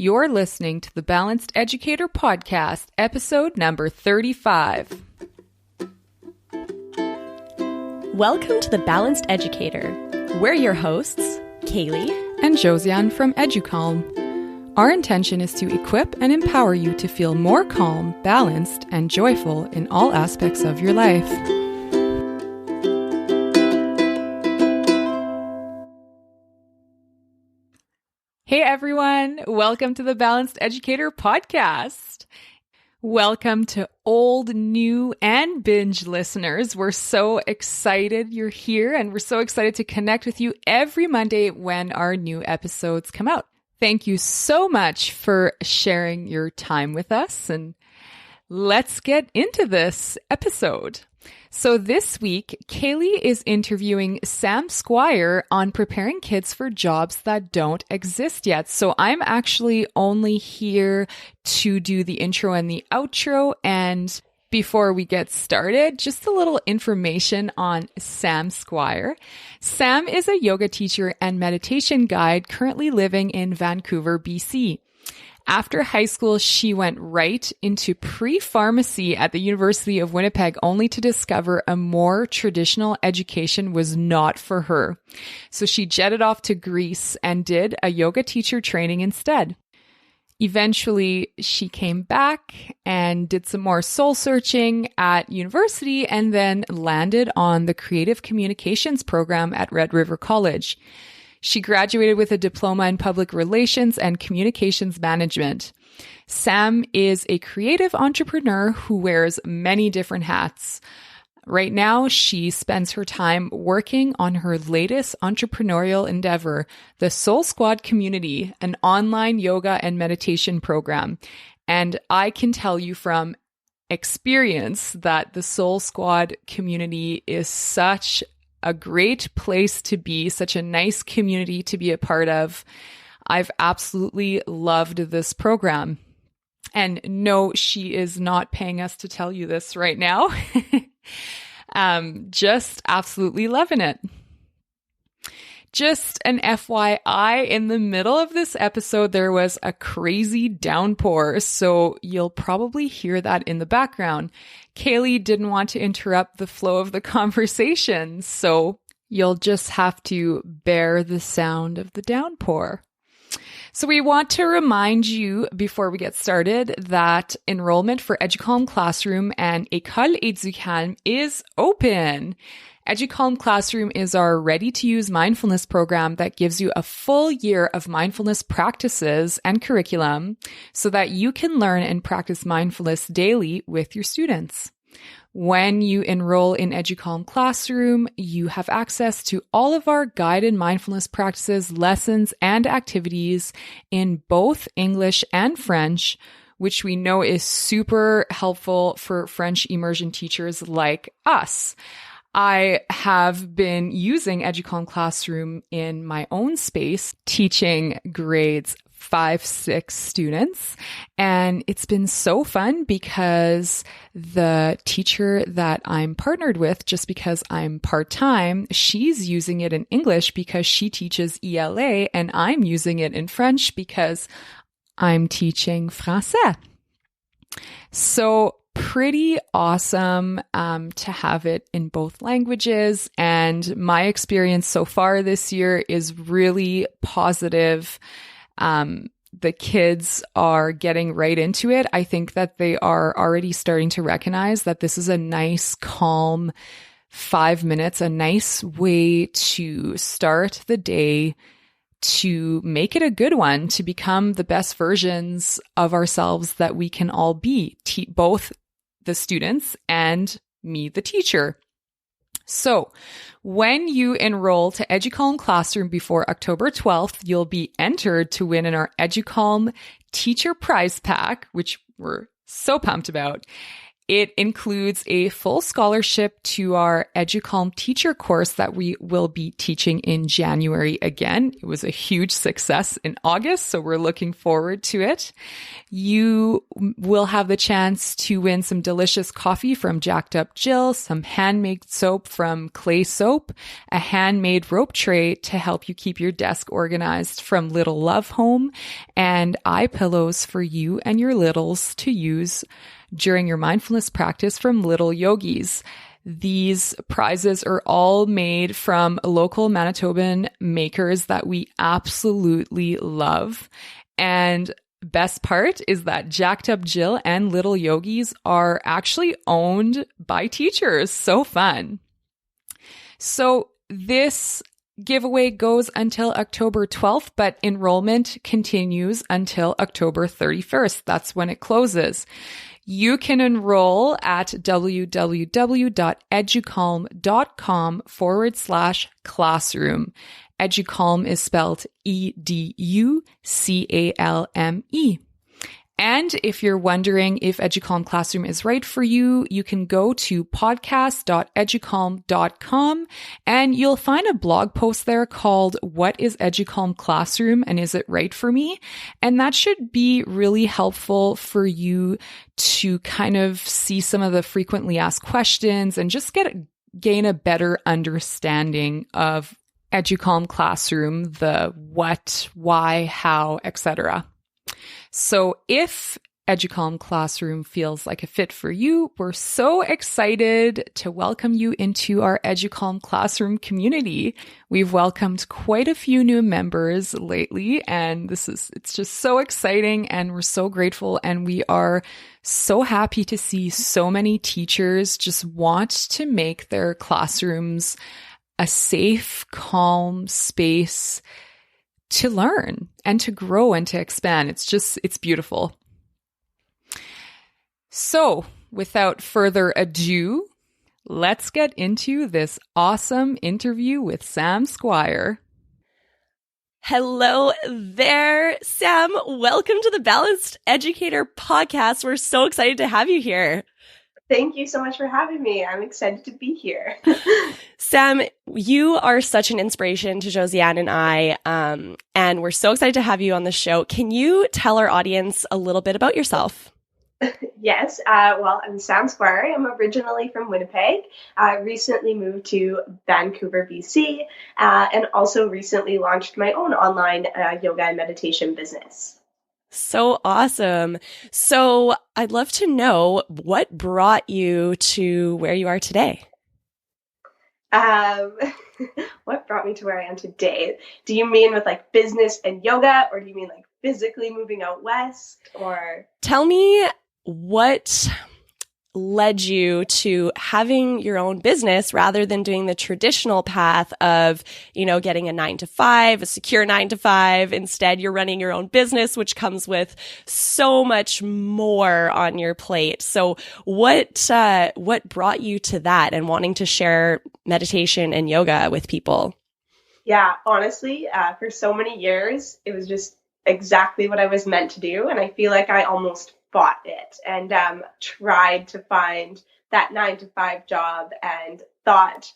You're listening to the Balanced Educator Podcast, episode number 35. Welcome to the Balanced Educator. We're your hosts, Kaylee and Josiane from EduCalm. Our intention is to equip and empower you to feel more calm, balanced, and joyful in all aspects of your life. Hey everyone, welcome to the Balanced Educator Podcast. Welcome to old, new, and binge listeners. We're so excited you're here, and we're so excited to connect with you every Monday when our new episodes come out. Thank you so much for sharing your time with us, and let's get into this episode. So this week, Kaylee is interviewing Sam Squire on preparing kids for jobs that don't exist yet. So I'm actually only here to do the intro and the outro. And before we get started, just a little information on Sam Squire. Sam is a yoga teacher and meditation guide currently living in Vancouver, BC. After high school, she went right into pre-pharmacy at the University of Winnipeg, only to discover a more traditional education was not for her. So she jetted off to Greece and did a yoga teacher training instead. Eventually, she came back and did some more soul searching at university and then landed on the Creative Communications program at Red River College. She graduated with a diploma in public relations and communications management. Sam is a creative entrepreneur who wears many different hats. Right now, she spends her time working on her latest entrepreneurial endeavor, the Soul Squad Community, an online yoga and meditation program. And I can tell you from experience that the Soul Squad community is such a great place to be, such a nice community to be a part of. I've absolutely loved this program. And no, she is not paying us to tell you this right now. Just absolutely loving it. Just an FYI, in the middle of this episode, there was a crazy downpour, so you'll probably hear that in the background. Kaylee didn't want to interrupt the flow of the conversation, so you'll just have to bear the sound of the downpour. So we want to remind you before we get started that enrollment for EduCalm Classroom and École EduCalm is open. EduCalm Classroom is our ready-to-use mindfulness program that gives you a full year of mindfulness practices and curriculum so that you can learn and practice mindfulness daily with your students. When you enroll in EduCalm Classroom, you have access to all of our guided mindfulness practices, lessons, and activities in both English and French, which we know is super helpful for French immersion teachers like us. I have been using EduCalm Classroom in my own space, teaching grades 5-6 students. And it's been so fun because the teacher that I'm partnered with, just because I'm part-time, she's using it in English because she teaches ELA, and I'm using it in French because I'm teaching Français. So pretty awesome to have it in both languages. And my experience so far this year is really positive. The kids are getting right into it. I think that they are already starting to recognize that this is a nice, calm 5 minutes, a nice way to start the day, to make it a good one, to become the best versions of ourselves that we can all be, both the students and me, the teacher. So when you enroll to EduCalm Classroom before October 12th, you'll be entered to win in our EduCalm Teacher Prize Pack, which we're so pumped about. It includes a full scholarship to our EduCalm teacher course that we will be teaching in January again. It was a huge success in August, so we're looking forward to it. You will have the chance to win some delicious coffee from Jacked Up Jill, some handmade soap from Clay Soap, a handmade rope tray to help you keep your desk organized from Little Love Home, and eye pillows for you and your littles to use during your mindfulness practice from Little Yogis. These prizes are all made from local Manitoban makers that we absolutely love. And best part is that Jacked Up Jill and Little Yogis are actually owned by teachers. So fun. So this giveaway goes until October 12th, but enrollment continues until October 31st. That's when it closes. You can enroll at www.educalm.com/classroom. EduCalm is spelled EduCalme. And if you're wondering if EduCalm Classroom is right for you, you can go to podcast.educalm.com and you'll find a blog post there called What is EduCalm Classroom and Is It Right for Me? And that should be really helpful for you to kind of see some of the frequently asked questions and just gain a better understanding of EduCalm Classroom, the what, why, how, etc. So if EduCalm Classroom feels like a fit for you, we're so excited to welcome you into our EduCalm Classroom community. We've welcomed quite a few new members lately, and it's just so exciting, and we're so grateful, and we are so happy to see so many teachers just want to make their classrooms a safe, calm space to learn and to grow and to expand. It's beautiful. So without further ado, let's get into this awesome interview with Sam Squire. Hello there, Sam. Welcome to the Balanced Educator Podcast. We're so excited to have you here. Thank you so much for having me. I'm excited to be here. Sam, you are such an inspiration to Josiane and I, and we're so excited to have you on the show. Can you tell our audience a little bit about yourself? Yes. Well, I'm Sam Squire. I'm originally from Winnipeg. I recently moved to Vancouver, BC, and also recently launched my own online yoga and meditation business. So awesome. So I'd love to know what brought you to where you are today. What brought me to where I am today? Do you mean with like business and yoga, or do you mean like physically moving out west? Or tell me what led you to having your own business rather than doing the traditional path of, getting a 9-to-5, a secure 9-to-5. Instead, you're running your own business, which comes with so much more on your plate. So what brought you to that and wanting to share meditation and yoga with people? Yeah, honestly, for so many years, it was just exactly what I was meant to do. And I feel like I almost fought it and tried to find that 9-to-5 job and thought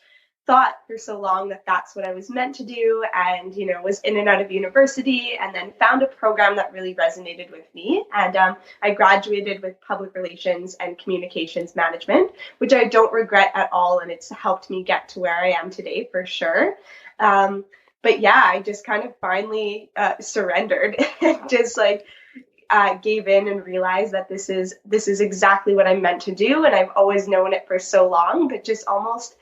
for so long that that's what I was meant to do, and was in and out of university, and then found a program that really resonated with me, and I graduated with public relations and communications management, which I don't regret at all, and it's helped me get to where I am today for sure. But yeah, I just kind of finally surrendered and just gave in and realized that this is exactly what I'm meant to do. And I've always known it for so long, but just almost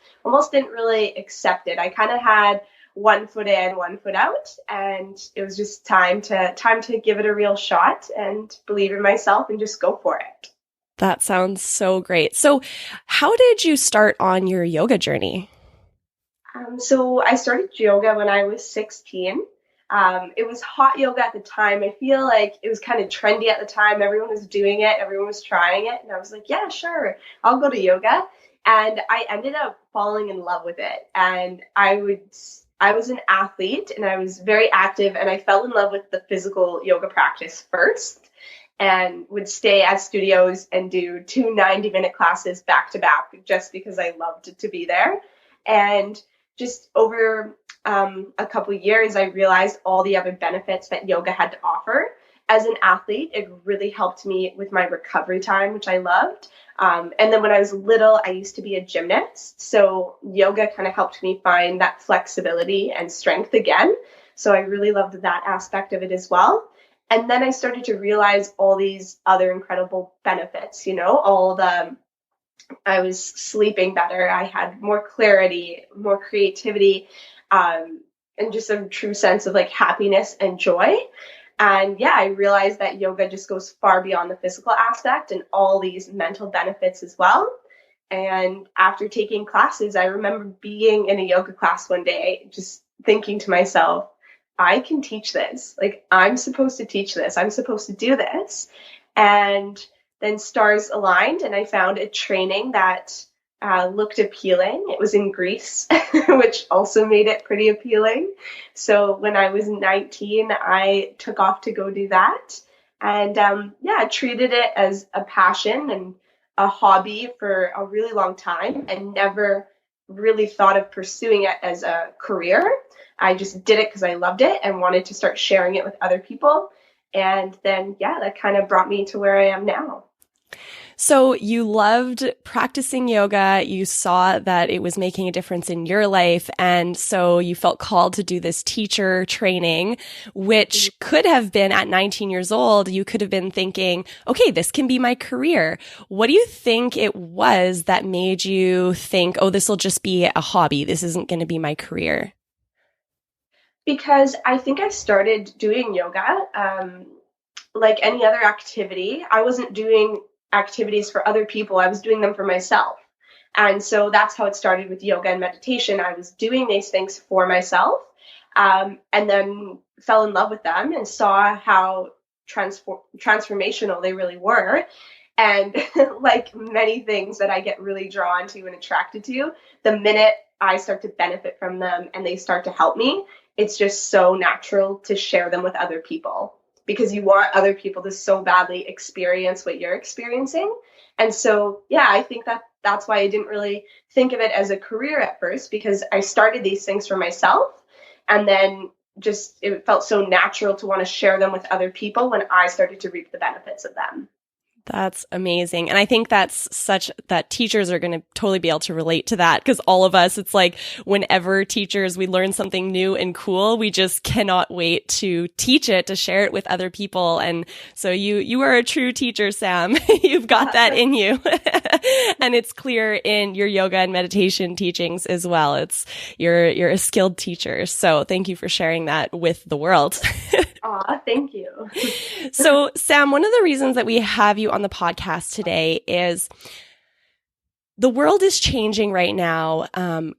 didn't really accept it. I kind of had one foot in, one foot out, and it was just time to give it a real shot and believe in myself and just go for it. That sounds so great. So how did you start on your yoga journey? So I started yoga when I was 16. It was hot yoga at the time. I feel like it was kind of trendy at the time. Everyone was doing it. Everyone was trying it. And I was like, yeah, sure, I'll go to yoga. And I ended up falling in love with it. And I was an athlete and I was very active, and I fell in love with the physical yoga practice first. and would stay at studios and do 2 90-minute classes back to back just because I loved to be there. And just over a couple of years, I realized all the other benefits that yoga had to offer. As an athlete, it really helped me with my recovery time, which I loved. And then when I was little, I used to be a gymnast. So yoga kind of helped me find that flexibility and strength again. So I really loved that aspect of it as well. And then I started to realize all these other incredible benefits, I was sleeping better. I had more clarity, more creativity, and just a true sense of like happiness and joy. And yeah, I realized that yoga just goes far beyond the physical aspect and all these mental benefits as well. And after taking classes, I remember being in a yoga class one day, just thinking to myself, I can teach this. Like, I'm supposed to teach this. I'm supposed to do this. And then stars aligned, and I found a training that looked appealing. It was in Greece, which also made it pretty appealing. So when I was 19, I took off to go do that. And I treated it as a passion and a hobby for a really long time and never really thought of pursuing it as a career. I just did it because I loved it and wanted to start sharing it with other people. And then, that kind of brought me to where I am now. So you loved practicing yoga. You saw that it was making a difference in your life. And so you felt called to do this teacher training, which could have been at 19 years old. You could have been thinking, okay, this can be my career. What do you think it was that made you think, oh, this will just be a hobby. This isn't going to be my career? Because I think I started doing yoga like any other activity. I wasn't doing activities for other people. I was doing them for myself. And so that's how it started with yoga and meditation. I was doing these things for myself and then fell in love with them and saw how transformational they really were. And like many things that I get really drawn to and attracted to, the minute I start to benefit from them and they start to help me, it's just so natural to share them with other people, because you want other people to so badly experience what you're experiencing. And so, I think that's why I didn't really think of it as a career at first, because I started these things for myself. And then just it felt so natural to want to share them with other people when I started to reap the benefits of them. That's amazing. And I think that's that teachers are going to totally be able to relate to that, because all of us, it's like whenever teachers, we learn something new and cool, we just cannot wait to teach it, to share it with other people. And so you are a true teacher, Sam. You've got that in you. And it's clear in your yoga and meditation teachings as well. You're a skilled teacher. So thank you for sharing that with the world. Aw, thank you. So, Sam, one of the reasons that we have you on the podcast today is the world is changing right now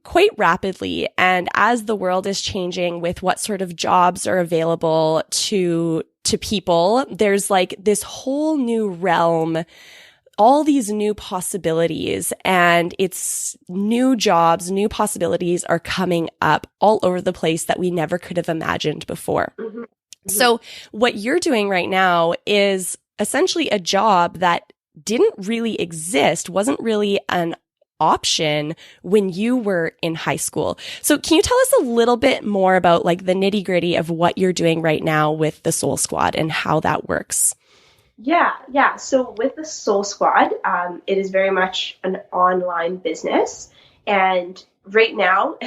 quite rapidly. And as the world is changing with what sort of jobs are available to people, there's like this whole new realm, all these new possibilities, and it's new jobs, new possibilities are coming up all over the place that we never could have imagined before. Mm-hmm. So what you're doing right now is essentially a job that didn't really exist, wasn't really an option when you were in high school. So can you tell us a little bit more about like the nitty-gritty of what you're doing right now with the Soul Squad and how that works? Yeah. So with the Soul Squad, it is very much an online business. And right now,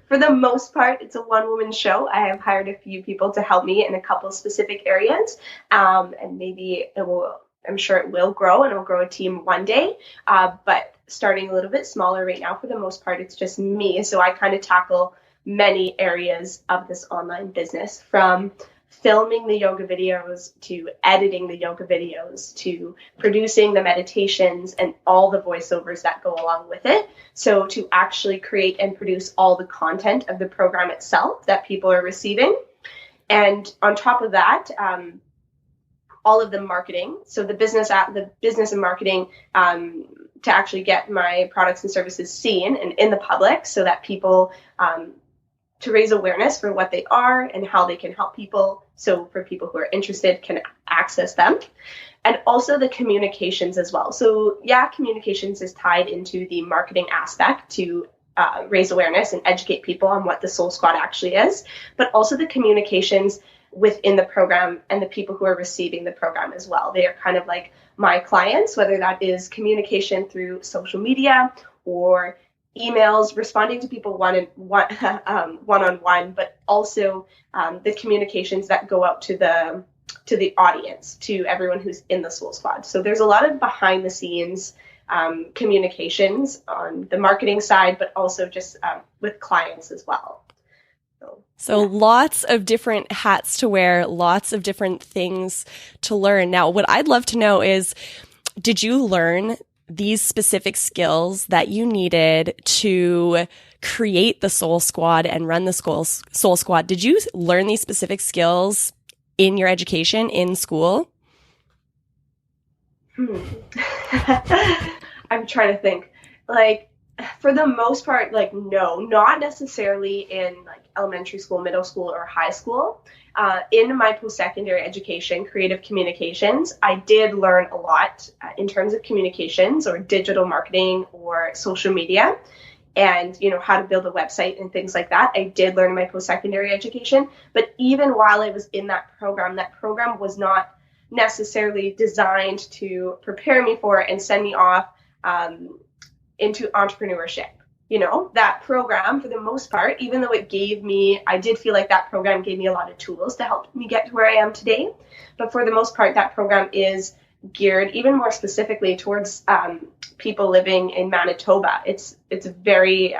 for the most part, it's a one-woman show. I have hired a few people to help me in a couple specific areas, and maybe I'm sure it will grow, and it'll grow a team one day, but starting a little bit smaller right now. For the most part, it's just me. So I kind of tackle many areas of this online business, from filming the yoga videos to editing the yoga videos to producing the meditations and all the voiceovers that go along with it. So to actually create and produce all the content of the program itself that people are receiving. And on top of that, all of the marketing. So the business and marketing to actually get my products and services seen and in the public, so that people to raise awareness for what they are and how they can help people. So for people who are interested, can access them. And also the communications as well. So yeah, communications is tied into the marketing aspect to raise awareness and educate people on what the Soul Squad actually is, but also the communications within the program and the people who are receiving the program as well. They are kind of like my clients, whether that is communication through social media or emails, responding to people one-on-one, but also the communications that go out to the audience, to everyone who's in the Soul Squad. So there's a lot of behind the scenes communications on the marketing side, but also just with clients as well. So lots of different hats to wear, lots of different things to learn. Now, what I'd love to know is, did you learn these specific skills that you needed to create the Soul Squad and run the Soul Squad? Did you learn these specific skills in your education in school? I'm trying to think. Like, for the most part, like, no, not necessarily in like elementary school, middle school, or high school. In my post-secondary education, creative communications, I did learn a lot in terms of communications or digital marketing or social media, and, you know, how to build a website and things like that. I did learn in my post-secondary education, but even while I was in that program was not necessarily designed to prepare me for and send me off into entrepreneurship. You know, that program, for the most part, even though I did feel like that program gave me a lot of tools to help me get to where I am today. But for the most part, that program is geared even more specifically towards people living in Manitoba. It's very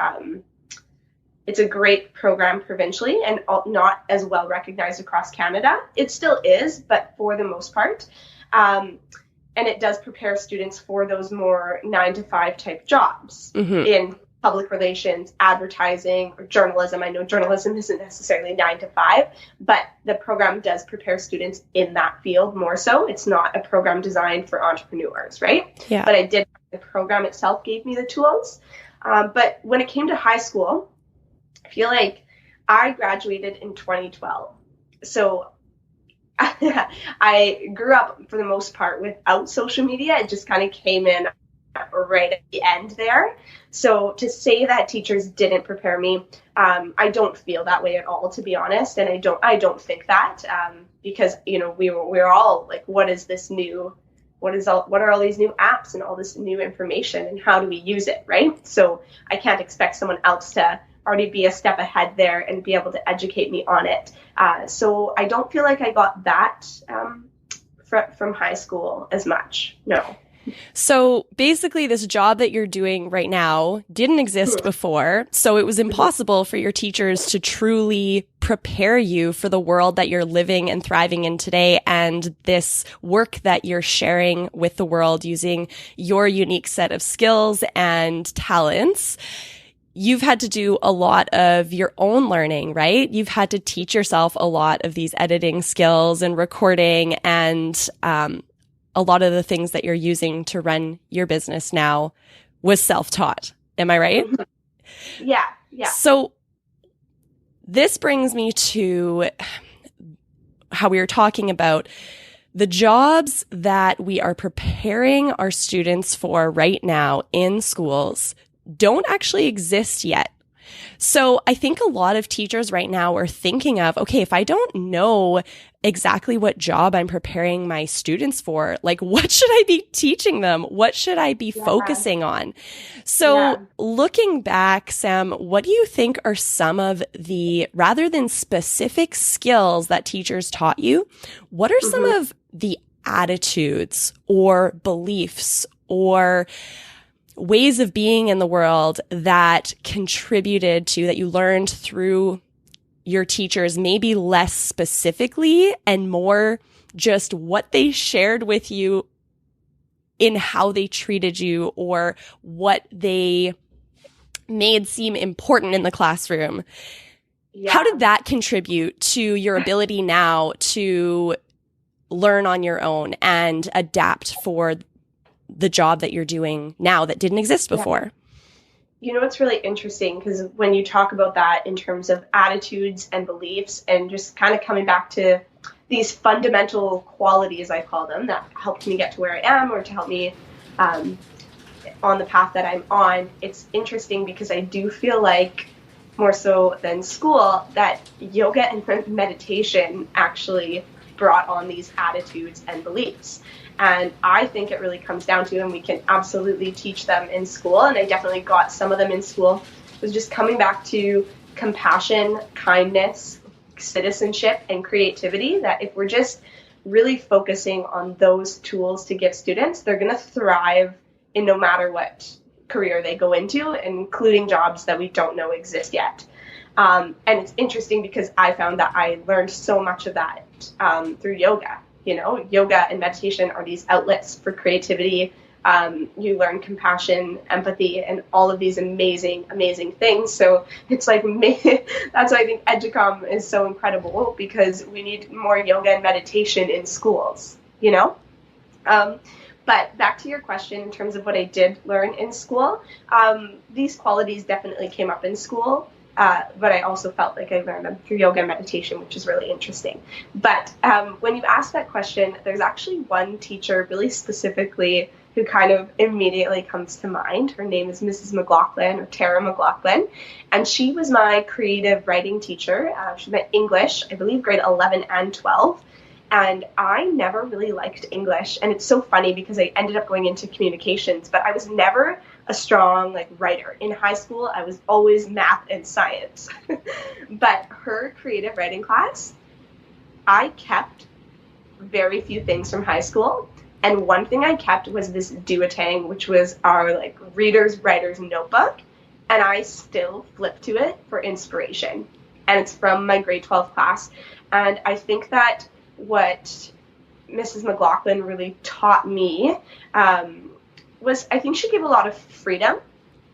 it's a great program provincially and not as well recognized across Canada. It still is, but for the most part. And it does prepare students for those more 9-to-5 type jobs in public relations, advertising, or journalism. I know journalism isn't necessarily 9-to-5, but the program does prepare students in that field more so. It's not a program designed for entrepreneurs, right? Yeah. But the program itself gave me the tools. But when it came to high school, I feel like I graduated in 2012. So I grew up, for the most part, without social media. It just kind of came in right at the end there. So to say that teachers didn't prepare me, I don't feel that way at all, to be honest. And I don't think that because, you know, we're all like, what are all these new apps and all this new information, and how do we use it, right? So I can't expect someone else to already be a step ahead there and be able to educate me on it. So I don't feel like I got that from high school as much. No. So basically, this job that you're doing right now didn't exist before. So it was impossible for your teachers to truly prepare you for the world that you're living and thriving in today, and this work that you're sharing with the world using your unique set of skills and talents. You've had to do a lot of your own learning, right? You've had to teach yourself a lot of these editing skills and recording and a lot of the things that you're using to run your business now was self-taught. Am I right? Yeah. So this brings me to how we were talking about the jobs that we are preparing our students for right now in schools don't actually exist yet. So I think a lot of teachers right now are thinking of, okay, if I don't know exactly what job I'm preparing my students for, like, what should I be teaching them? What should I be focusing on? So looking back, Sam, what do you think are some of the, rather than specific skills that teachers taught you, what are some of the attitudes or beliefs or ways of being in the world that contributed to, that you learned through your teachers, maybe less specifically and more just what they shared with you in how they treated you or what they made seem important in the classroom? How did that contribute to your ability now to learn on your own and adapt for the job that you're doing now that didn't exist before? You know, it's really interesting because when you talk about that in terms of attitudes and beliefs and just kind of coming back to these fundamental qualities, I call them, that helped me get to where I am, or to help me on the path that I'm on. It's interesting because I do feel like, more so than school, that yoga and meditation actually brought on these attitudes and beliefs. And I think it really comes down to, and we can absolutely teach them in school, and I definitely got some of them in school, was just coming back to compassion, kindness, citizenship, and creativity. That if we're just really focusing on those tools to give students, they're going to thrive in no matter what career they go into, including jobs that we don't know exist yet. And it's interesting because I found that I learned so much of that through yoga. You know, yoga and meditation are these outlets for creativity. You learn compassion, empathy, and all of these amazing, amazing things. So it's like, that's why I think EDUCOM is so incredible, because we need more yoga and meditation in schools, you know? But back to your question in terms of what I did learn in school, these qualities definitely came up in school. But I also felt like I learned them through yoga and meditation, which is really interesting. But when you ask that question, there's actually one teacher really specifically who kind of immediately comes to mind. Her name is Mrs. McLaughlin, or Tara McLaughlin, and she was my creative writing teacher. She meant English, I believe grade 11 and 12. And I never really liked English. And it's so funny because I ended up going into communications, but I was never a strong writer. In high school, I was always math and science. But her creative writing class, I kept very few things from high school. And one thing I kept was this duotang, which was our reader's writer's notebook. And I still flip to it for inspiration. And it's from my grade 12 class. And I think that what Mrs. McLaughlin really taught me was, I think she gave a lot of freedom.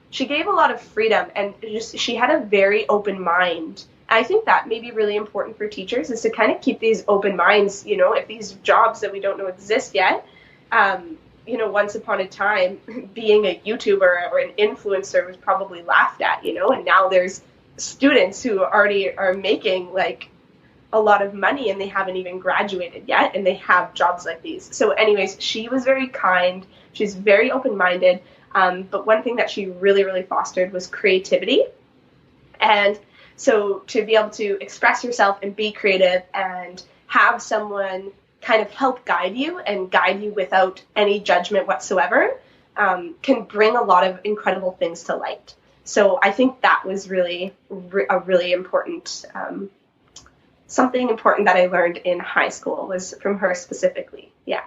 She gave a lot of freedom, and she had a very open mind. And I think that may be really important for teachers, is to kind of keep these open minds. You know, if these jobs that we don't know exist yet, you know, once upon a time, being a YouTuber or an influencer was probably laughed at, you know, and now there's students who already are making a lot of money and they haven't even graduated yet, and they have jobs like these. So anyways, she was very kind. She's very open-minded. But one thing that she really, really fostered was creativity. And so to be able to express yourself and be creative and have someone kind of help guide you, and guide you without any judgment whatsoever, can bring a lot of incredible things to light. So I think that was really a really important something important that I learned in high school was from her specifically. Yeah.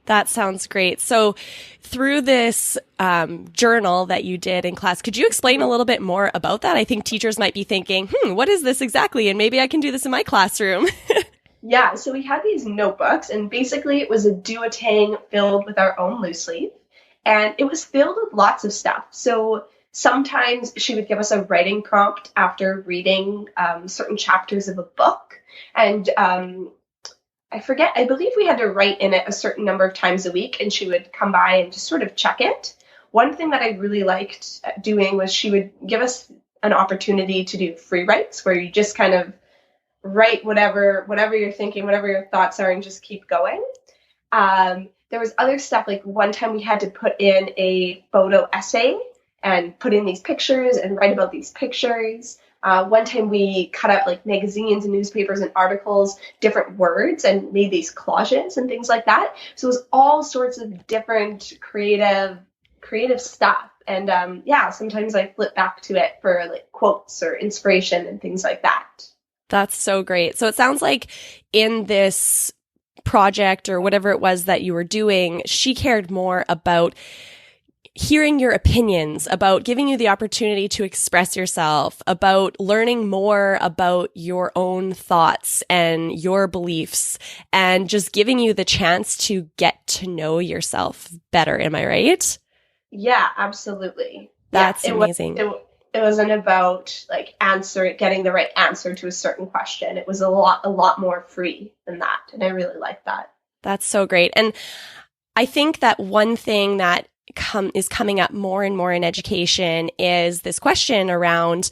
That sounds great. So through this journal that you did in class, could you explain a little bit more about that? I think teachers might be thinking, what is this exactly? And maybe I can do this in my classroom. Yeah, so we had these notebooks, and basically it was a duotang filled with our own loose leaf, and it was filled with lots of stuff. So sometimes she would give us a writing prompt after reading certain chapters of a book. And I forget, I believe we had to write in it a certain number of times a week, and she would come by and just sort of check it. One thing that I really liked doing was she would give us an opportunity to do free writes, where you just kind of write whatever you're thinking, whatever your thoughts are, and just keep going. There was other stuff, like one time we had to put in a photo essay and put in these pictures and write about these pictures. One time we cut up magazines and newspapers and articles, different words, and made these collages and things like that. So it was all sorts of different creative stuff. And sometimes I flip back to it for quotes or inspiration and things like that. That's so great. So it sounds like in this project or whatever it was that you were doing, she cared more about hearing your opinions, about giving you the opportunity to express yourself, about learning more about your own thoughts and your beliefs, and just giving you the chance to get to know yourself better. Am I right? Yeah, absolutely. That's amazing. It wasn't about getting the right answer to a certain question. It was a lot more free than that. And I really like that. That's so great. And I think that one thing that is coming up more and more in education is this question around,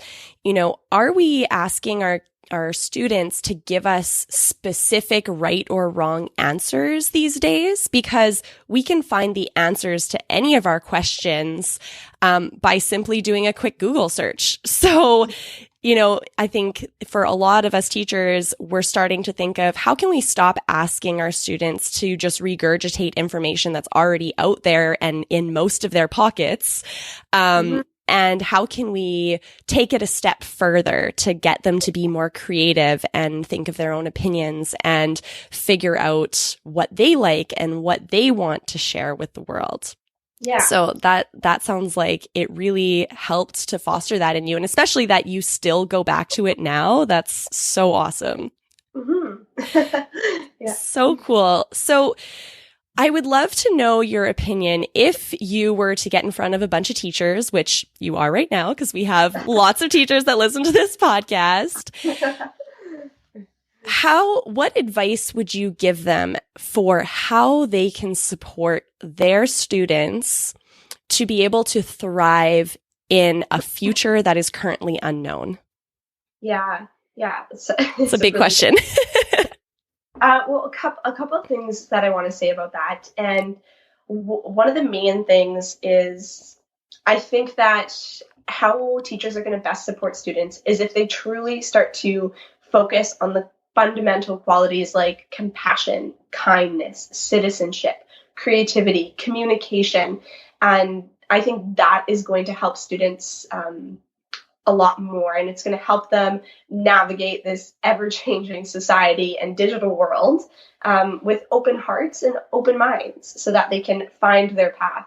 are we asking our our students to give us specific right or wrong answers these days, because we can find the answers to any of our questions by simply doing a quick Google search. So, I think for a lot of us teachers, we're starting to think of how can we stop asking our students to just regurgitate information that's already out there and in most of their pockets. And how can we take it a step further to get them to be more creative and think of their own opinions and figure out what they like and what they want to share with the world? Yeah. So that sounds like it really helped to foster that in you, and especially that you still go back to it now. That's so awesome. Yeah. So cool. So I would love to know your opinion if you were to get in front of a bunch of teachers, which you are right now, because we have lots of teachers that listen to this podcast. What advice would you give them for how they can support their students to be able to thrive in a future that is currently unknown? Yeah. It's a big question. Well, a couple of things that I want to say about that. And one of the main things is I think that how teachers are going to best support students is if they truly start to focus on the fundamental qualities like compassion, kindness, citizenship, creativity, communication. And I think that is going to help students a lot more, and it's going to help them navigate this ever-changing society and digital world with open hearts and open minds so that they can find their path,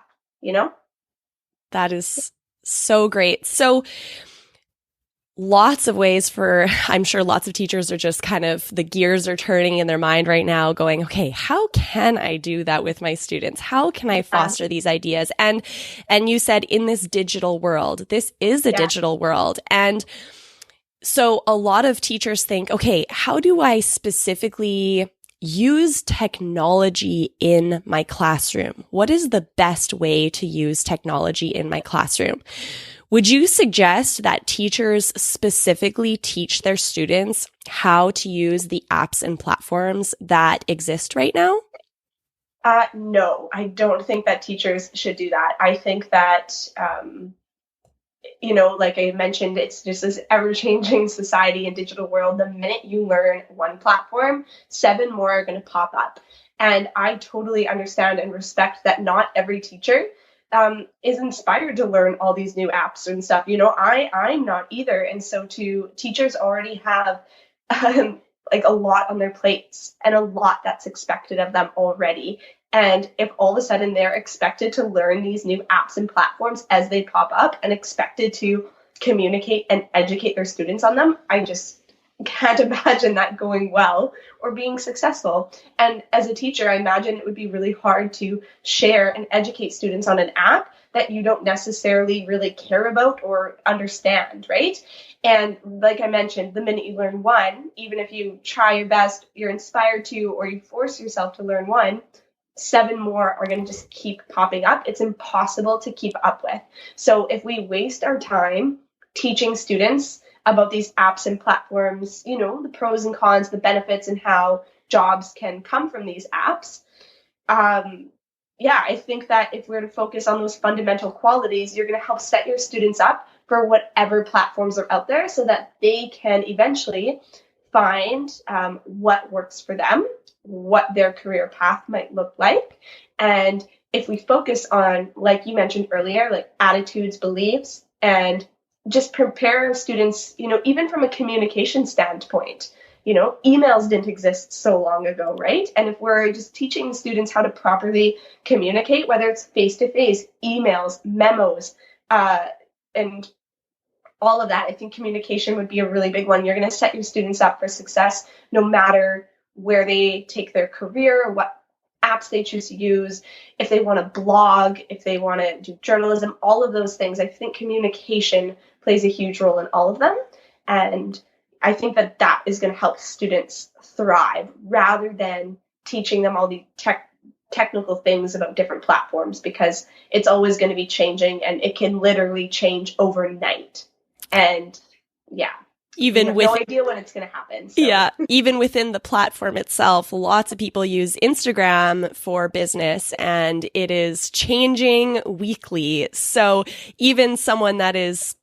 That is so great. So lots of ways I'm sure lots of teachers are just kind of, the gears are turning in their mind right now going, okay, how can I do that with my students? How can I foster these ideas? And you said in this digital world, this is a digital world. And so a lot of teachers think, okay, how do I specifically use technology in my classroom? What is the best way to use technology in my classroom? Would you suggest that teachers specifically teach their students how to use the apps and platforms that exist right now? No, I don't think that teachers should do that. I think that, like I mentioned, it's just this ever-changing society and digital world. The minute you learn one platform, 7 more are going to pop up. And I totally understand and respect that not every teacher is inspired to learn all these new apps and stuff. I'm not either. And so teachers already have like a lot on their plates and a lot that's expected of them already. And if all of a sudden they're expected to learn these new apps and platforms as they pop up and expected to communicate and educate their students on them, I just can't imagine that going well or being successful. And as a teacher, I imagine it would be really hard to share and educate students on an app that you don't necessarily really care about or understand, right? And like I mentioned, the minute you learn one, even if you try your best, you're inspired to, or you force yourself to learn one, 7 more are going to just keep popping up. It's impossible to keep up with. So if we waste our time teaching students about these apps and platforms, the pros and cons, the benefits, and how jobs can come from these apps. I think that if we're to focus on those fundamental qualities, you're going to help set your students up for whatever platforms are out there so that they can eventually find what works for them, what their career path might look like. And if we focus on, like you mentioned earlier, like attitudes, beliefs, and just prepare students, even from a communication standpoint. Emails didn't exist so long ago, right? And if we're just teaching students how to properly communicate, whether it's face-to-face, emails, memos, and all of that, I think communication would be a really big one. You're going to set your students up for success no matter where they take their career, what apps they choose to use, if they want to blog, if they want to do journalism, all of those things. I think communication plays a huge role in all of them. And I think that is going to help students thrive rather than teaching them all the technical things about different platforms, because it's always going to be changing and it can literally change overnight. And Even with no idea when it's going to happen. So. Yeah, even within the platform itself, lots of people use Instagram for business, and it is changing weekly. So even someone that is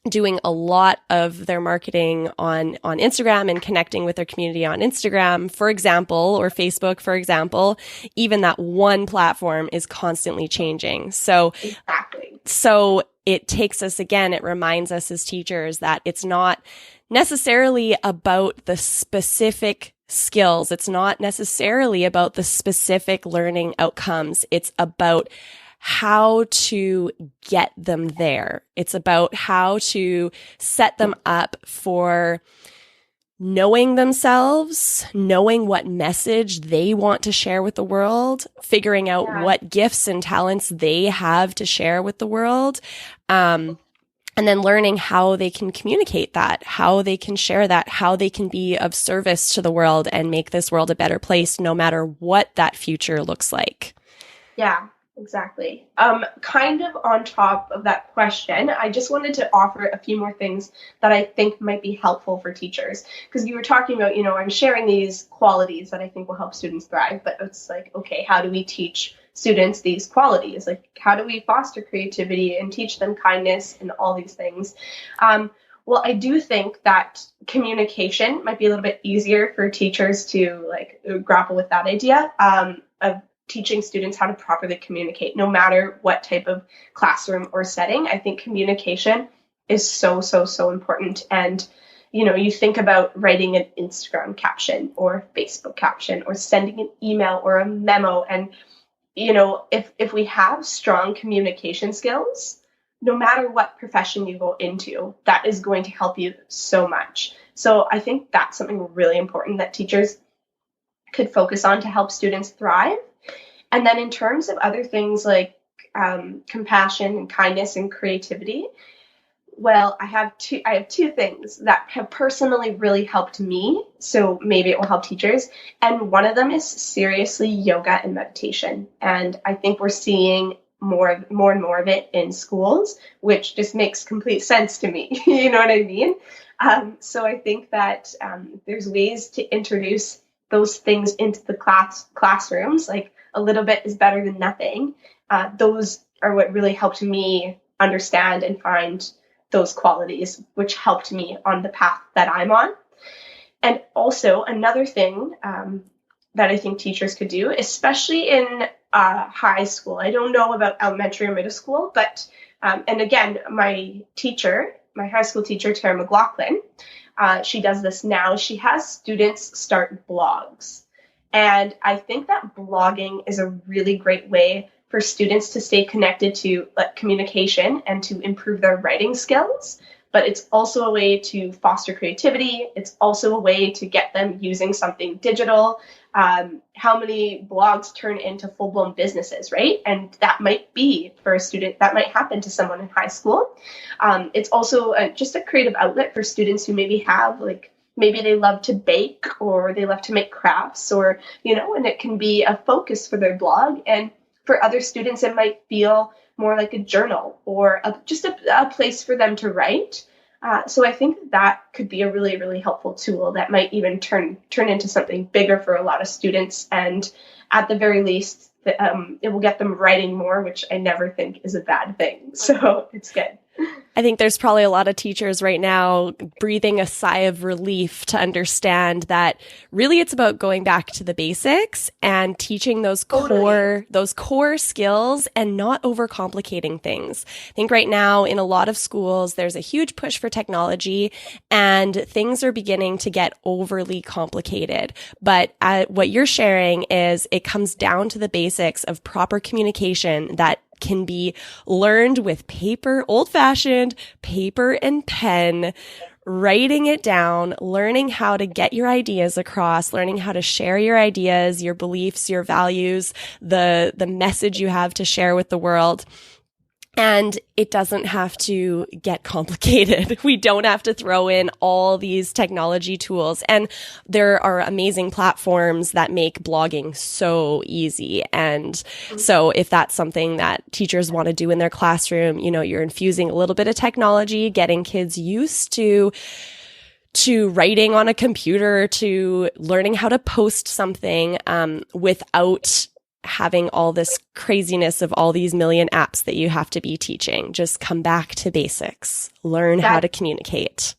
doing a lot of their marketing on Instagram and connecting with their community on Instagram, for example, or Facebook, for example, even that one platform is constantly changing. So exactly. So it takes us again, it reminds us as teachers that it's not necessarily about the specific skills. It's not necessarily about the specific learning outcomes. It's about how to get them there. It's about how to set them up for knowing themselves, knowing what message they want to share with the world, figuring out what gifts and talents they have to share with the world, and then learning how they can communicate that, how they can share that, how they can be of service to the world and make this world a better place, no matter what that future looks like. Yeah. Exactly. Kind of on top of that question, I just wanted to offer a few more things that I think might be helpful for teachers. Because you were talking about, I'm sharing these qualities that I think will help students thrive, but it's like, okay, how do we teach students these qualities? Like, how do we foster creativity and teach them kindness and all these things? Well, I do think that communication might be a little bit easier for teachers to grapple with that idea of teaching students how to properly communicate, no matter what type of classroom or setting. I think communication is so, so, so important. And, you think about writing an Instagram caption or a Facebook caption or sending an email or a memo. And, if we have strong communication skills, no matter what profession you go into, that is going to help you so much. So I think that's something really important that teachers could focus on to help students thrive. And then in terms of other things like compassion and kindness and creativity, well, I have two things that have personally really helped me. So maybe it will help teachers. And one of them is seriously yoga and meditation. And I think we're seeing more and more of it in schools, which just makes complete sense to me. You know what I mean? So I think that there's ways to introduce those things into the classrooms, like a little bit is better than nothing. Those are what really helped me understand and find those qualities, which helped me on the path that I'm on. And also another thing that I think teachers could do, especially in high school. I don't know about elementary or middle school, but, and again, my high school teacher, Tara McLaughlin, she does this now. She has students start blogs. And I think that blogging is a really great way for students to stay connected to communication and to improve their writing skills. But it's also a way to foster creativity. It's also a way to get them using something digital. How many blogs turn into full-blown businesses, right? And that might be for a student, that might happen to someone in high school. It's also just a creative outlet for students who maybe have maybe they love to bake or they love to make crafts or, and it can be a focus for their blog. And for other students, it might feel more like a journal or just a place for them to write. So I think that could be a really, really helpful tool that might even turn into something bigger for a lot of students. And at the very least, it will get them writing more, which I never think is a bad thing. So it's good. I think there's probably a lot of teachers right now breathing a sigh of relief to understand that really it's about going back to the basics and teaching those core skills and not overcomplicating things. I think right now in a lot of schools, there's a huge push for technology and things are beginning to get overly complicated. But what you're sharing is it comes down to the basics of proper communication that can be learned with paper, old-fashioned paper and pen, writing it down, learning how to get your ideas across, learning how to share your ideas, your beliefs, your values, the message you have to share with the world. And it doesn't have to get complicated. We don't have to throw in all these technology tools. And there are amazing platforms that make blogging so easy. And so if that's something that teachers want to do in their classroom, you're infusing a little bit of technology, getting kids used to to writing on a computer, to learning how to post something, without having all this craziness of all these million apps that you have to be teaching. Just come back to basics, learn how to communicate.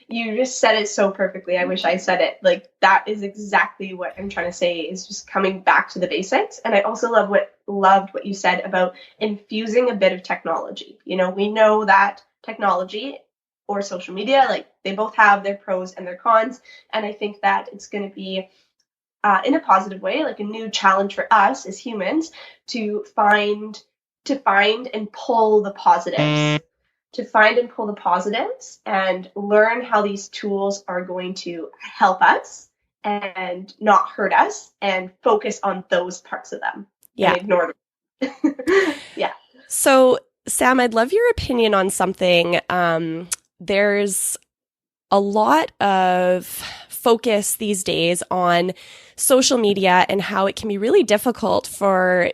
You just said it so perfectly. I wish I said it. Like, that is exactly what I'm trying to say, is just coming back to the basics. And I also loved what you said about infusing a bit of technology. You know, we know that technology or social media, like, they both have their pros and their cons. And I think that it's going to be, in a positive way, like a new challenge for us as humans to find and pull the positives. To find and pull the positives and learn how these tools are going to help us and not hurt us, and focus on those parts of them and ignore them. Yeah. So, Sam, I'd love your opinion on something. There's a lot of focus these days on social media and how it can be really difficult for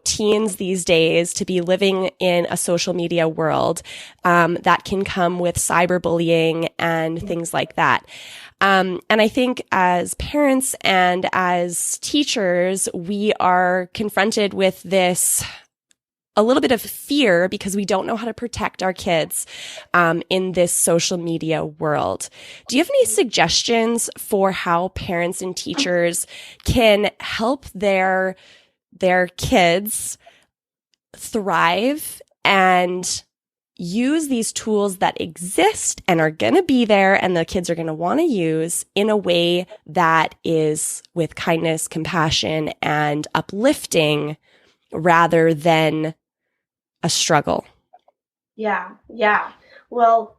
teens these days to be living in a social media world, that can come with cyberbullying and things like that. And I think as parents and as teachers, we are confronted with this a little bit of fear because we don't know how to protect our kids in this social media world. Do you have any suggestions for how parents and teachers can help their kids thrive and use these tools that exist and are going to be there and the kids are going to want to use in a way that is with kindness, compassion, and uplifting rather than a struggle? Yeah. Well,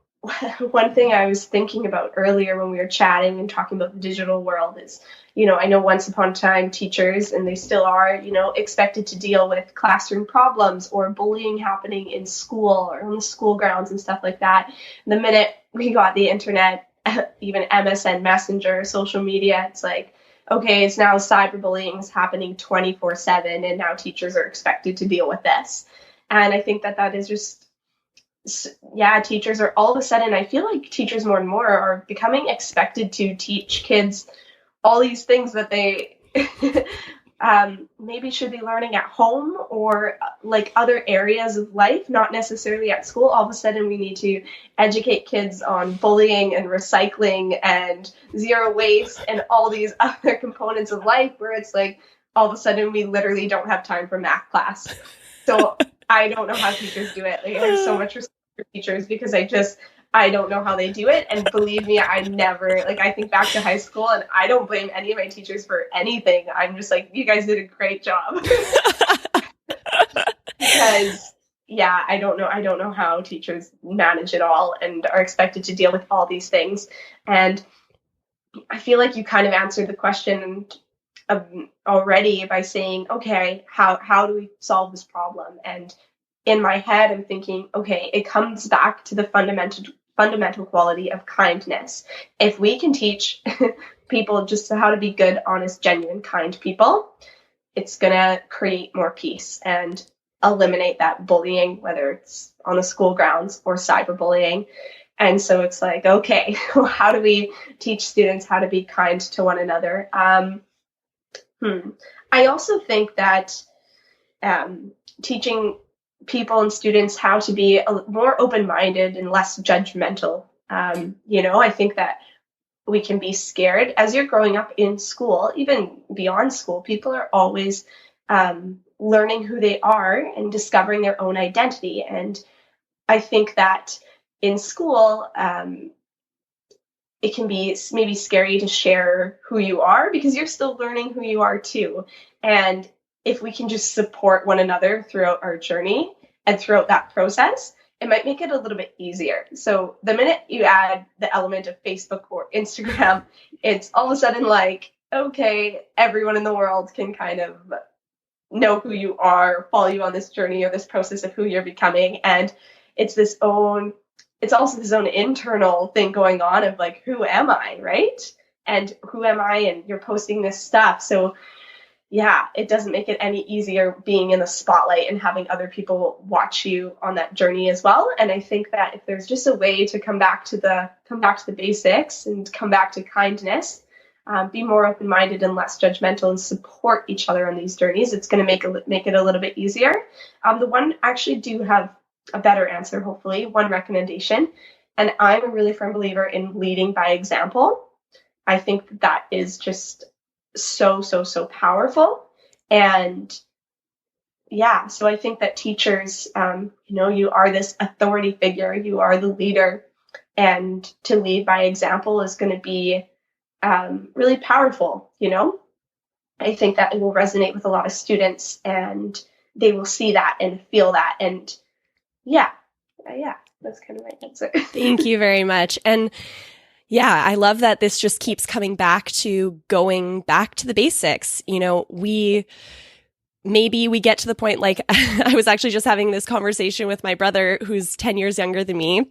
one thing I was thinking about earlier when we were chatting and talking about the digital world is, I know once upon a time teachers, and they still are, expected to deal with classroom problems or bullying happening in school or on the school grounds and stuff like that. The minute we got the internet, even MSN Messenger, social media, it's like, okay, it's now cyberbullying is happening 24/7, and now teachers are expected to deal with this. And I think that is just, teachers are all of a sudden, I feel like teachers more and more are becoming expected to teach kids all these things that they maybe should be learning at home or like other areas of life, not necessarily at school. All of a sudden we need to educate kids on bullying and recycling and zero waste and all these other components of life, where it's like all of a sudden we literally don't have time for math class. So I don't know how teachers do it. Like, I have so much respect for teachers because I don't know how they do it. And believe me, I think back to high school and I don't blame any of my teachers for anything. I'm just like, you guys did a great job. Because I don't know how teachers manage it all and are expected to deal with all these things. And I feel like you kind of answered the question already by saying, okay, how do we solve this problem? And in my head, I'm thinking, okay, it comes back to the fundamental quality of kindness. If we can teach people just how to be good, honest, genuine, kind people, it's going to create more peace and eliminate that bullying, whether it's on the school grounds or cyberbullying. And so it's like, okay, well, how do we teach students how to be kind to one another? I also think that teaching people and students how to be more open-minded and less judgmental. I think that we can be scared as you're growing up in school, even beyond school. People are always learning who they are and discovering their own identity. And I think that in school, it can be maybe scary to share who you are because you're still learning who you are too. And if we can just support one another throughout our journey and throughout that process, it might make it a little bit easier. So the minute you add the element of Facebook or Instagram, it's all of a sudden like, okay, everyone in the world can kind of know who you are, follow you on this journey or this process of who you're becoming. And it's also this own internal thing going on of like, who am I, right? And who am I? And you're posting this stuff. So yeah, it doesn't make it any easier being in the spotlight and having other people watch you on that journey as well. And I think that if there's just a way to come back to the basics and come back to kindness, be more open-minded and less judgmental and support each other on these journeys, it's going to make it a little bit easier. The one actually do have a better answer, hopefully, one recommendation. And I'm a really firm believer in leading by example. I think that is just so powerful. And yeah, so I think that teachers, you are this authority figure, you are the leader, and to lead by example is going to be really powerful. I think that it will resonate with a lot of students, and they will see that and feel that. And yeah, that's kind of my answer. Thank you very much. And yeah, I love that this just keeps coming back to going back to the basics. Maybe we get to the point, like I was actually just having this conversation with my brother who's 10 years younger than me.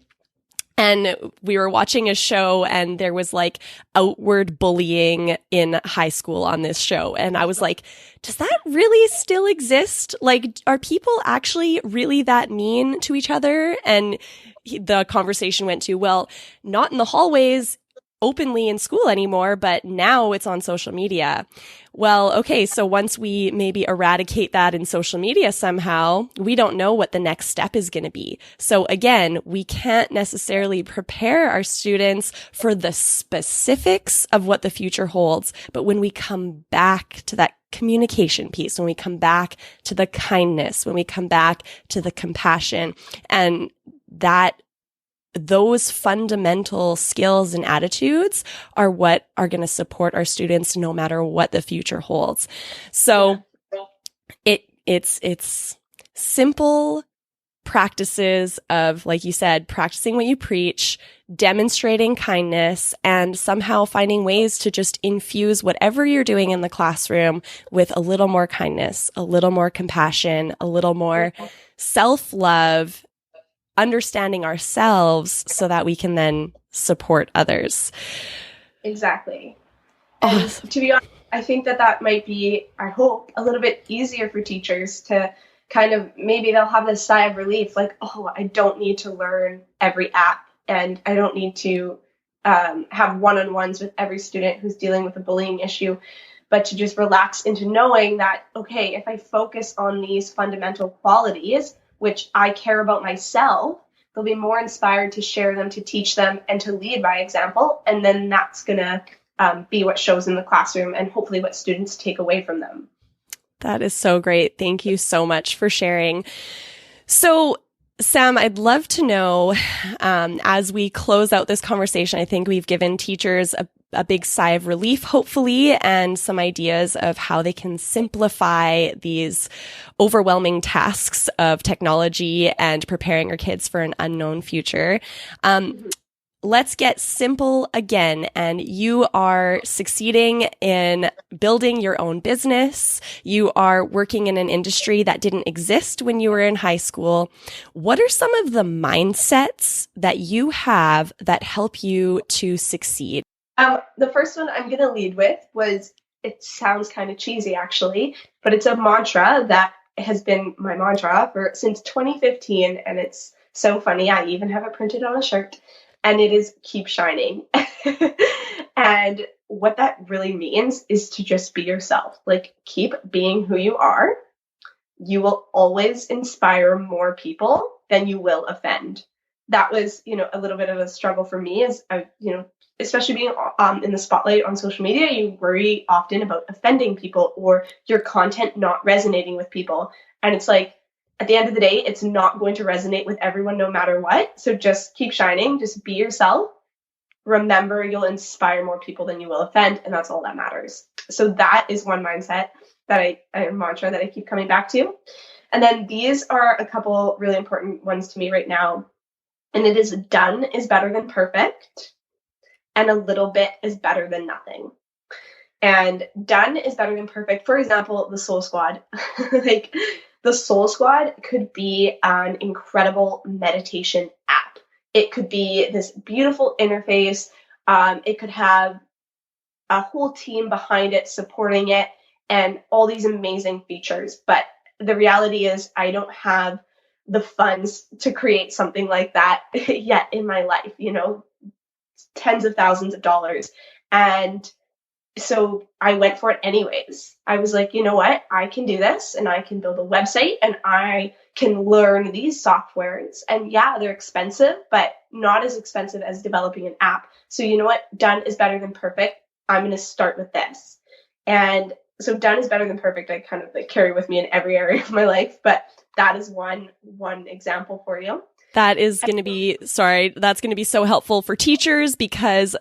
And we were watching a show and there was like outward bullying in high school on this show. And I was like, does that really still exist? Like, are people actually really that mean to each other? And the conversation went to, well, not in the hallways openly in school anymore, but now it's on social media. Well, okay, so once we maybe eradicate that in social media somehow, we don't know what the next step is going to be. So again, we can't necessarily prepare our students for the specifics of what the future holds. But when we come back to that communication piece, when we come back to the kindness, when we come back to the compassion, and that those fundamental skills and attitudes are what are going to support our students no matter what the future holds. So it's simple practices of, like you said, practicing what you preach, demonstrating kindness, and somehow finding ways to just infuse whatever you're doing in the classroom with a little more kindness, a little more compassion, a little more self-love, understanding ourselves so that we can then support others. Exactly. Awesome. And to be honest, I think that might be, I hope, a little bit easier for teachers to kind of, maybe they'll have this sigh of relief, like, oh, I don't need to learn every app, and I don't need to have one-on-ones with every student who's dealing with a bullying issue, but to just relax into knowing that, okay, if I focus on these fundamental qualities, which I care about myself, they'll be more inspired to share them, to teach them, and to lead by example. And then that's going to be what shows in the classroom and hopefully what students take away from them. That is so great. Thank you so much for sharing. So, Sam, I'd love to know, as we close out this conversation, I think we've given teachers a big sigh of relief, hopefully, and some ideas of how they can simplify these overwhelming tasks of technology and preparing our kids for an unknown future. Let's get simple again. And you are succeeding in building your own business. You are working in an industry that didn't exist when you were in high school. What are some of the mindsets that you have that help you to succeed? The first one I'm going to lead with was, it sounds kind of cheesy actually, but it's a mantra that has been my mantra since 2015. And it's so funny. I even have it printed on a shirt. And it is keep shining. And what that really means is to just be yourself. Like, keep being who you are. You will always inspire more people than you will offend. That was, a little bit of a struggle for me, as I, especially being in the spotlight on social media. You worry often about offending people or your content not resonating with people. And it's like, at the end of the day, it's not going to resonate with everyone no matter what. So just keep shining. Just be yourself. Remember, you'll inspire more people than you will offend. And that's all that matters. So that is one mindset that a mantra that I keep coming back to. And then these are a couple really important ones to me right now. And it is, done is better than perfect, and a little bit is better than nothing. And done is better than perfect. For example, the Soul Squad. The Soul Squad could be an incredible meditation app. It could be this beautiful interface. It could have a whole team behind it supporting it. and all these amazing features. But the reality is I don't have the funds to create something like that yet in my life, tens of thousands of dollars. And so I went for it anyways. I was like, you know what? I can do this, and I can build a website, and I can learn these softwares. And yeah, they're expensive, but not as expensive as developing an app. So you know what? Done is better than perfect. I'm going to start with this. And so done is better than perfect. I kind of carry with me in every area of my life, but that is one example for you. That is going to be, that's going to be so helpful for teachers, because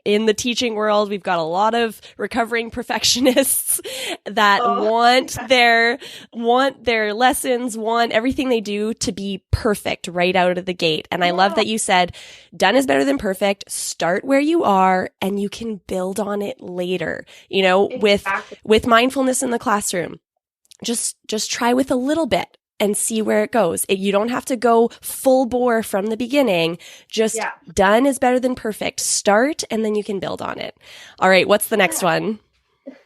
in the teaching world, we've got a lot of recovering perfectionists that want their lessons, want everything they do to be perfect right out of the gate. And I love that you said, done is better than perfect. Start where you are, and you can build on it later. Exactly. With mindfulness in the classroom, just try with a little bit and see where it goes. You don't have to go full bore from the beginning. Just done is better than perfect. Start, and then you can build on it. All right. What's the next one?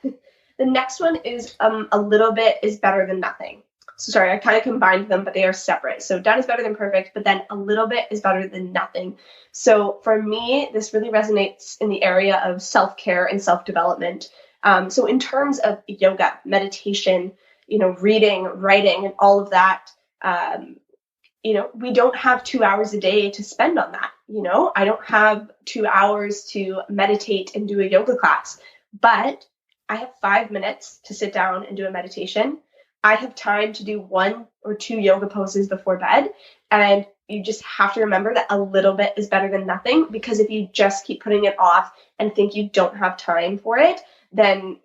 The next one is a little bit is better than nothing. So sorry, I kind of combined them, but they are separate. So done is better than perfect, but then a little bit is better than nothing. So for me, this really resonates in the area of self-care and self-development. So in terms of yoga, meditation, reading, writing, and all of that, we don't have 2 hours a day to spend on that. I don't have 2 hours to meditate and do a yoga class, but I have 5 minutes to sit down and do a meditation. I have time to do 1 or 2 yoga poses before bed. And you just have to remember that a little bit is better than nothing, because if you just keep putting it off and think you don't have time for it, then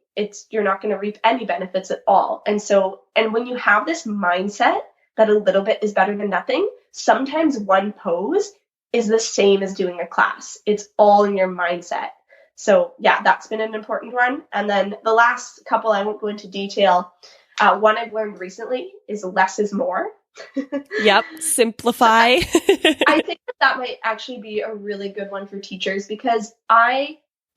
you're not going to reap any benefits at all. And when you have this mindset that a little bit is better than nothing, sometimes one pose is the same as doing a class. It's all in your mindset. So yeah, that's been an important one. And then the last couple, I won't go into detail. One I've learned recently is less is more. Yep. Simplify. I think that might actually be a really good one for teachers, because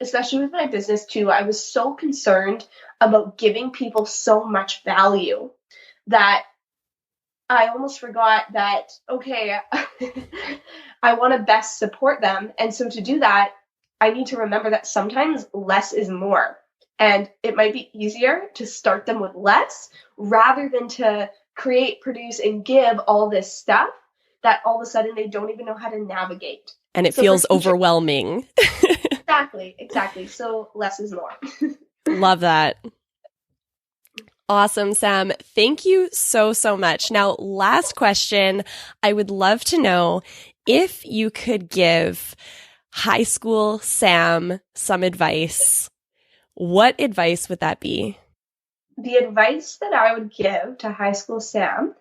especially with my business too, I was so concerned about giving people so much value that I almost forgot that, okay, I want to best support them. And so to do that, I need to remember that sometimes less is more. And it might be easier to start them with less rather than to create, produce, and give all this stuff that all of a sudden they don't even know how to navigate. And it feels overwhelming. Exactly. So less is more. Love that. Awesome, Sam. Thank you so much. Now, last question. I would love to know if you could give high school Sam some advice. What advice would that be? The advice that I would give to high school Sam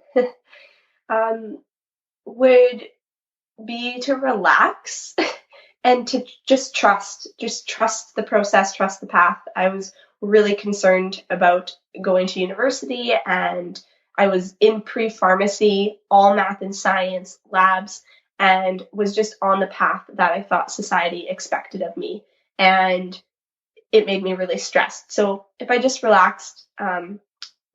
would be to relax and to just trust the process, trust the path. I was really concerned about going to university, and I was in pre-pharmacy, all math and science labs, and was just on the path that I thought society expected of me. And it made me really stressed. So if I just relaxed,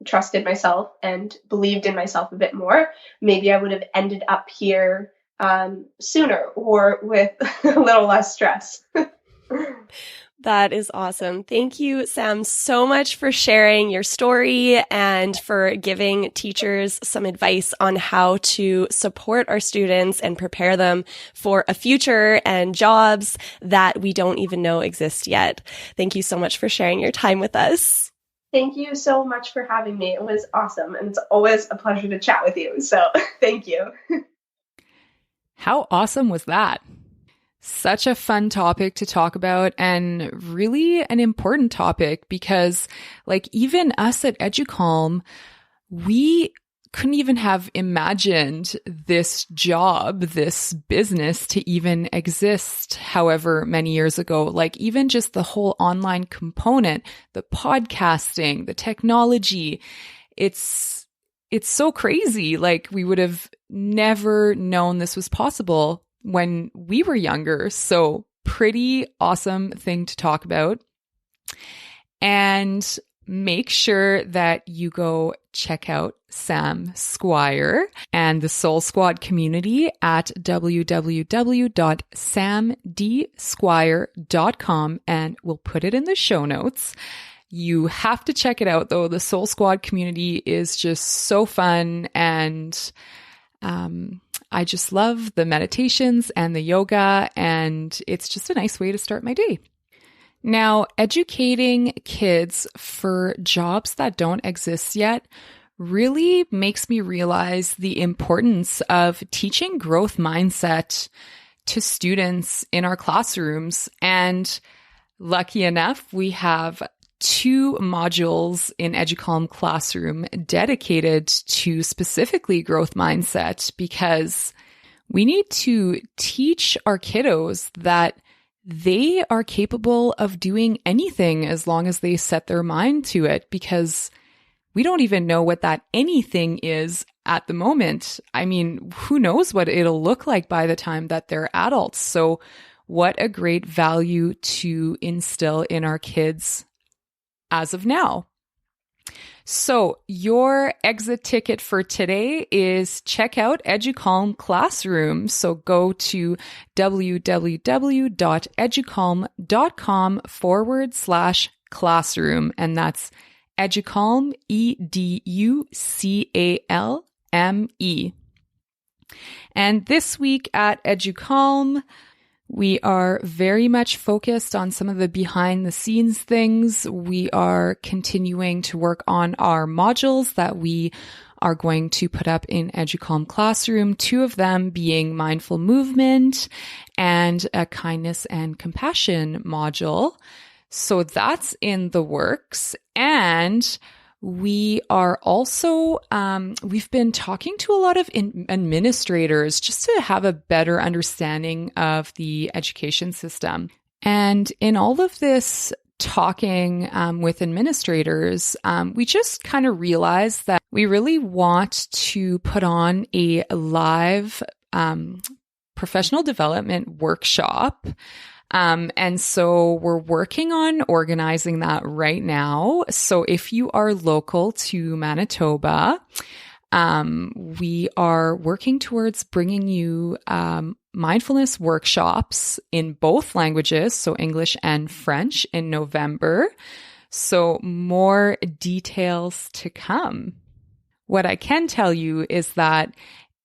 trusted myself, and believed in myself a bit more, maybe I would have ended up here sooner, or with a little less stress. That is awesome. Thank you, Sam, so much for sharing your story and for giving teachers some advice on how to support our students and prepare them for a future and jobs that we don't even know exist yet. Thank you so much for sharing your time with us. Thank you so much for having me. It was awesome. And it's always a pleasure to chat with you. So thank you. How awesome was that? Such a fun topic to talk about, and really an important topic, because even us at Educalm, we couldn't even have imagined this job, this business to even exist however many years ago. Even just the whole online component, the podcasting, the technology, it's so crazy. We would have never known this was possible when we were younger. So pretty awesome thing to talk about. And make sure that you go check out Sam Squire and the Soul Squad community at www.samdsquire.com, and we'll put it in the show notes. You have to check it out though. The Soul Squad community is just so fun, and I just love the meditations and the yoga, and it's just a nice way to start my day. Now, educating kids for jobs that don't exist yet really makes me realize the importance of teaching growth mindset to students in our classrooms. And lucky enough, we have 2 modules in EduCalm Classroom dedicated to specifically growth mindset, because we need to teach our kiddos that they are capable of doing anything as long as they set their mind to it, because we don't even know what that anything is at the moment. I mean, who knows what it'll look like by the time that they're adults. So what a great value to instill in our kids as of now. So your exit ticket for today is check out EduCalm Classroom. So go to www.educalm.com/classroom. And that's EduCalm, EduCalme. And this week at EduCalm, we are very much focused on some of the behind the scenes things. We are continuing to work on our modules that we are going to put up in EduCalm Classroom, 2 of them being mindful movement and a kindness and compassion module. So that's in the works. And we are also, we've been talking to a lot of administrators just to have a better understanding of the education system. And in all of this talking with administrators, we just kind of realized that we really want to put on a live professional development workshop. And so we're working on organizing that right now. So if you are local to Manitoba, we are working towards bringing you mindfulness workshops in both languages, so English and French, in November. So more details to come. What I can tell you is that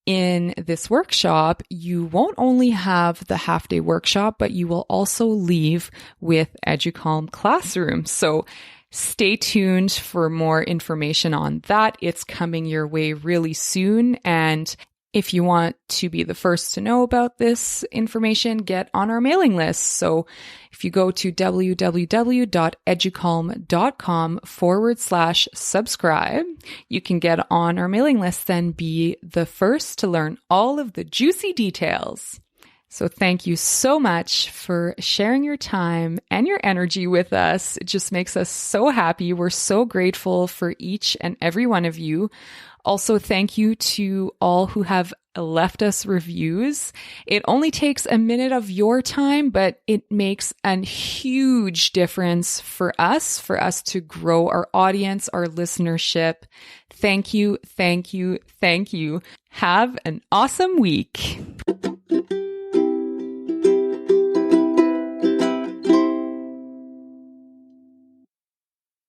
in this workshop, you won't only have the half-day workshop, but you will also leave with EduCalm Classroom. So stay tuned for more information on that. It's coming your way really soon. And if you want to be the first to know about this information, get on our mailing list. So if you go to www.educalm.com/subscribe, you can get on our mailing list and be the first to learn all of the juicy details. So thank you so much for sharing your time and your energy with us. It just makes us so happy. We're so grateful for each and every one of you. Also, thank you to all who have left us reviews. It only takes a minute of your time, but it makes a huge difference for us to grow our audience, our listenership. Thank you, thank you, thank you. Have an awesome week.